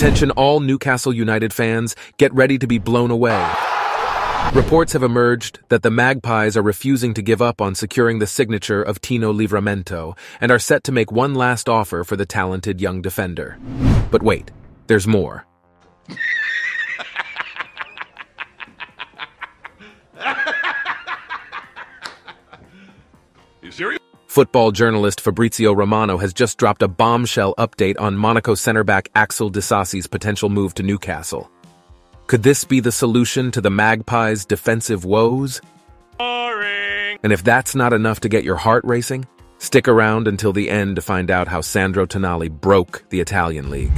Attention all Newcastle United fans, get ready to be blown away. Reports have emerged that the Magpies are refusing to give up on securing the signature of Tino Livramento and are set to make one last offer for the talented young defender. But wait, there's more. You serious? Football journalist Fabrizio Romano has just dropped a bombshell update on Monaco center-back Axel Disasi's potential move to Newcastle. Could this be the solution to the Magpies' defensive woes? Boring. And if that's not enough to get your heart racing, stick around until the end to find out how Sandro Tonali broke the Italian league.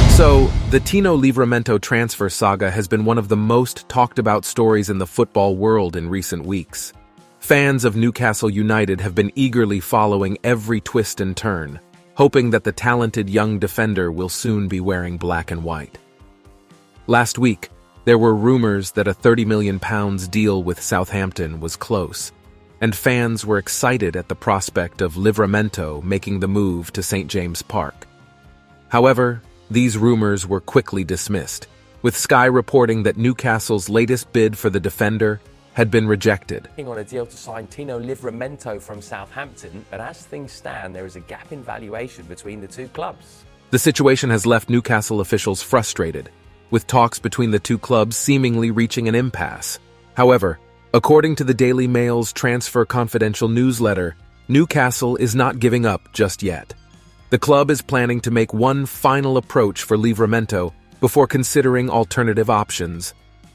So, the Tino Livramento transfer saga has been one of the most talked about stories in the football world in recent weeks. Fans of Newcastle United have been eagerly following every twist and turn, hoping that the talented young defender will soon be wearing black and white. Last week, there were rumors that a £30 million deal with Southampton was close, and fans were excited at the prospect of Livramento making the move to St. James Park. However, these rumors were quickly dismissed, with Sky reporting that Newcastle's latest bid for the defender had been rejected. On a deal to sign Tino Livramento from Southampton, but as things stand, there is a gap in valuation between the two clubs. The situation has left Newcastle officials frustrated, with talks between the two clubs seemingly reaching an impasse. However, according to the Daily Mail's Transfer Confidential newsletter, Newcastle is not giving up just yet. The club is planning to make one final approach for Livramento before considering alternative options.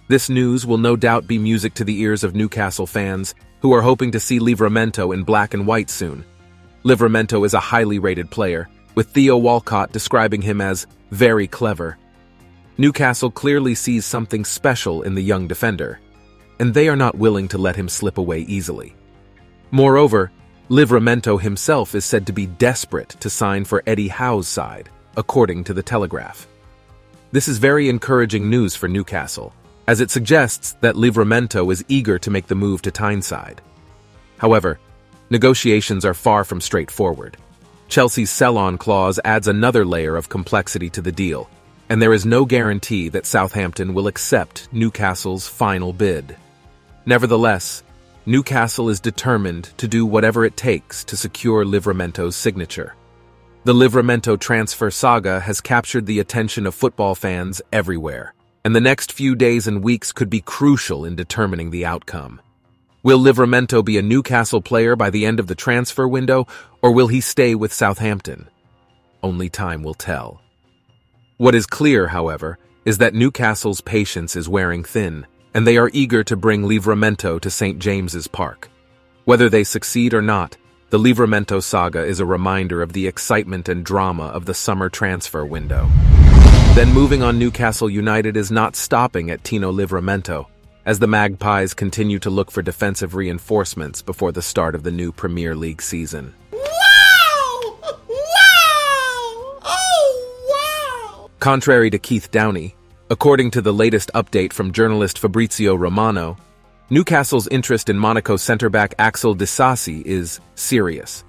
This news will no doubt be music to the ears of Newcastle fans, who are hoping to see Livramento in black and white soon. Livramento is a highly rated player, with Theo Walcott describing him as very clever. Newcastle clearly sees something special in the young defender, and they are not willing to let him slip away easily. Moreover, Livramento himself is said to be desperate to sign for Eddie Howe's side, according to the Telegraph. This is very encouraging news for Newcastle, as it suggests that Livramento is eager to make the move to Tyneside. However, negotiations are far from straightforward. Chelsea's sell-on clause adds another layer of complexity to the deal, and there is no guarantee that Southampton will accept Newcastle's final bid. Nevertheless, Newcastle is determined to do whatever it takes to secure Livramento's signature. The Livramento transfer saga has captured the attention of football fans everywhere, and the next few days and weeks could be crucial in determining the outcome. Will Livramento be a Newcastle player by the end of the transfer window, or will he stay with Southampton? Only time will tell. What is clear, however, is that Newcastle's patience is wearing thin, and they are eager to bring Livramento to St. James's Park. Whether they succeed or not, the Livramento saga is a reminder of the excitement and drama of the summer transfer window. Then moving on, Newcastle United is not stopping at Tino Livramento, as the Magpies continue to look for defensive reinforcements before the start of the new Premier League season. Wow! Wow! Oh, wow! Contrary to Keith Downey, according to the latest update from journalist Fabrizio Romano, Newcastle's interest in Monaco centre-back Axel Disasi is serious.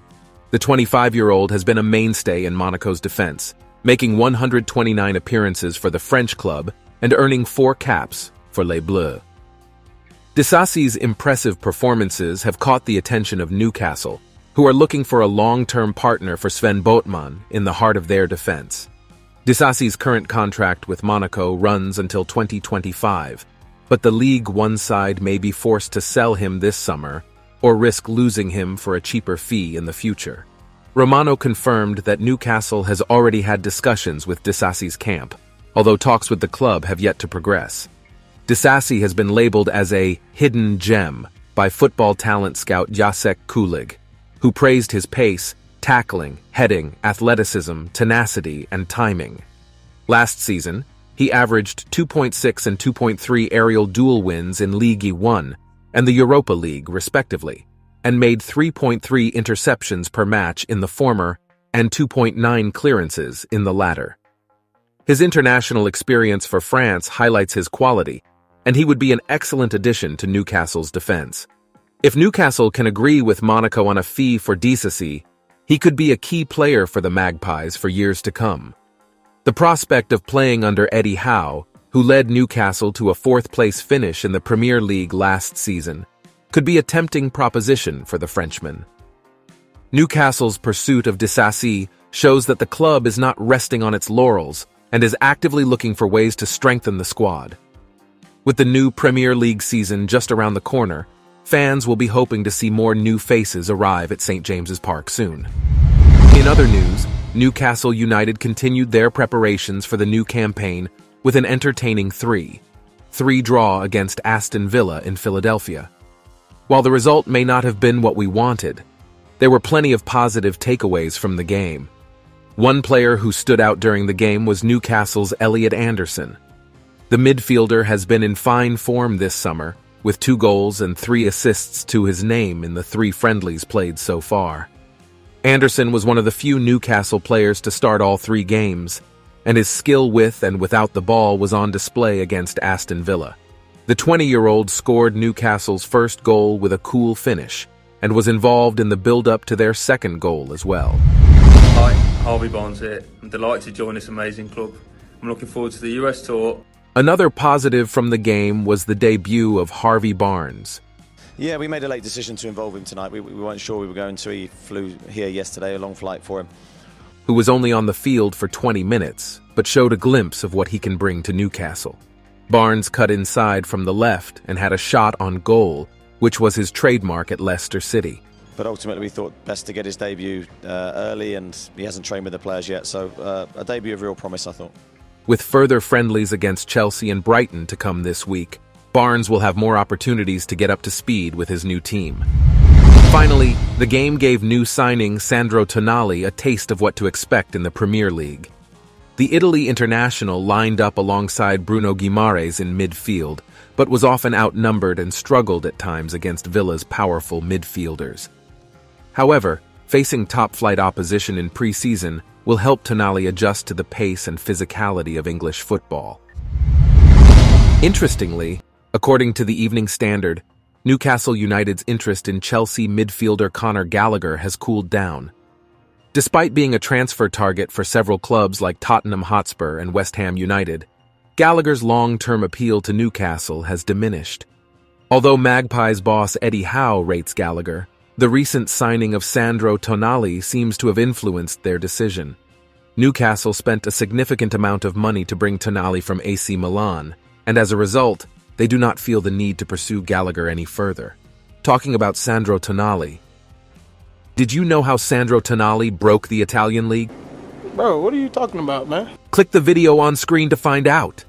The 25-year-old has been a mainstay in Monaco's defence, making 129 appearances for the French club and earning 4 caps for Les Bleus. Disasi's impressive performances have caught the attention of Newcastle, who are looking for a long-term partner for Sven Botman in the heart of their defence. Disasi's current contract with Monaco runs until 2025, but the League One side may be forced to sell him this summer or risk losing him for a cheaper fee in the future. Romano confirmed that Newcastle has already had discussions with Disasi's camp, although talks with the club have yet to progress. Disasi has been labeled as a hidden gem by football talent scout Jacek Kulig, who praised his pace, tackling, heading, athleticism, tenacity, and timing. Last season, he averaged 2.6 and 2.3 aerial duel wins in Ligue 1 and the Europa League, respectively, and made 3.3 interceptions per match in the former and 2.9 clearances in the latter. His international experience for France highlights his quality, and he would be an excellent addition to Newcastle's defense. If Newcastle can agree with Monaco on a fee for Disasi, he could be a key player for the Magpies for years to come. The prospect of playing under Eddie Howe, who led Newcastle to a fourth-place finish in the Premier League last season, could be a tempting proposition for the Frenchman. Newcastle's pursuit of Disasi shows that the club is not resting on its laurels and is actively looking for ways to strengthen the squad. With the new Premier League season just around the corner, fans will be hoping to see more new faces arrive at St. James's Park soon. In other news, Newcastle United continued their preparations for the new campaign with an entertaining 3-3 draw against Aston Villa in Philadelphia. While the result may not have been what we wanted, there were plenty of positive takeaways from the game. One player who stood out during the game was Newcastle's Elliot Anderson. The midfielder has been in fine form this summer, with 2 goals and 3 assists to his name in the 3 friendlies played so far. Anderson was one of the few Newcastle players to start all 3 games, and his skill with and without the ball was on display against Aston Villa. The 20-year-old scored Newcastle's first goal with a cool finish, and was involved in the build-up to their second goal as well. Hi, Harvey here. I'm delighted to join this amazing club. I'm looking forward to the US tour. Another positive from the game was the debut of Harvey Barnes. Yeah, we made a late decision to involve him tonight. We weren't sure we were going to. He flew here yesterday, a long flight for him. Who was only on the field for 20 minutes, but showed a glimpse of what he can bring to Newcastle. Barnes cut inside from the left and had a shot on goal, which was his trademark at Leicester City. But ultimately we thought best to get his debut early, and he hasn't trained with the players yet, so a debut of real promise, I thought. With further friendlies against Chelsea and Brighton to come this week, Barnes will have more opportunities to get up to speed with his new team. Finally, the game gave new signing Sandro Tonali a taste of what to expect in the Premier League. The Italy international lined up alongside Bruno Guimaraes in midfield, but was often outnumbered and struggled at times against Villa's powerful midfielders. However, facing top-flight opposition in pre-season will help Tonali adjust to the pace and physicality of English football. Interestingly, according to the Evening Standard, Newcastle United's interest in Chelsea midfielder Conor Gallagher has cooled down. Despite being a transfer target for several clubs like Tottenham Hotspur and West Ham United, Gallagher's long-term appeal to Newcastle has diminished. Although Magpies boss Eddie Howe rates Gallagher, the recent signing of Sandro Tonali seems to have influenced their decision. Newcastle spent a significant amount of money to bring Tonali from AC Milan, and as a result, they do not feel the need to pursue Gallagher any further. Talking about Sandro Tonali, did you know how Sandro Tonali broke the Italian league? Bro, what are you talking about, man? Click the video on screen to find out.